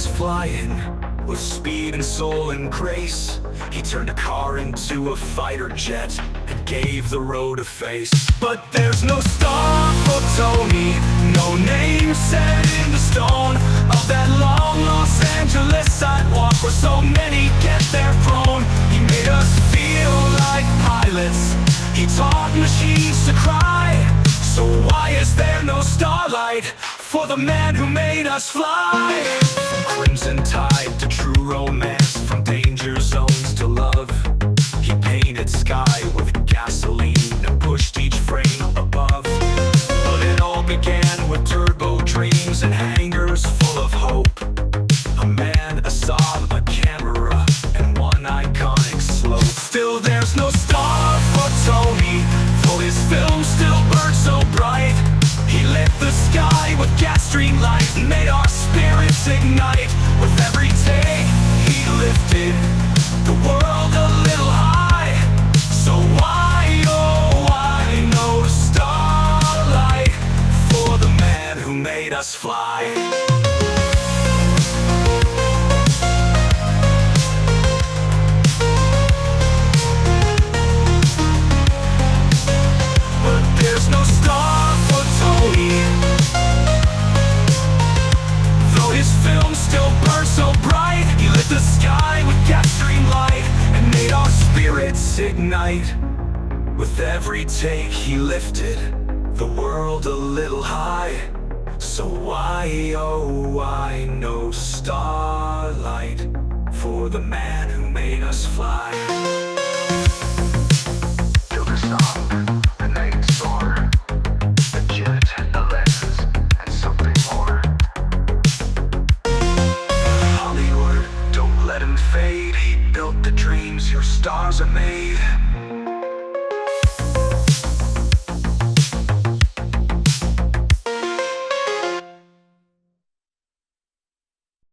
was flying with speed and soul and grace. He turned a car into a fighter jet and gave the road a face. But there's no star for Tony, no name set in the stone of that long Los Angeles sidewalk where so many get their throne. He made us feel like pilots, he taught machines to cry. So why is there no starlight for the man who made us fly? From crimson tide to true romance, from danger zones to love, he painted sky with gasoline and pushed each frame above. But it all began with turbo dreams and hangars full of hope. A man, a Saab, a camera, and one iconic slope. Still there's no star for Tony, though his film still burns so bright. He lit the sky with gas stream lights and made our spirits ignite. With every take he lifted the world a little high. So why, oh why, no starlight for the man who made us fly? Ignite. With every take he lifted the world a little high. So why, oh why, no starlight for the man who made us fly? Build a song, the night soar, a jet, a lens, and something more. Hollywood, don't let him fade. He built the dreams your stars are made.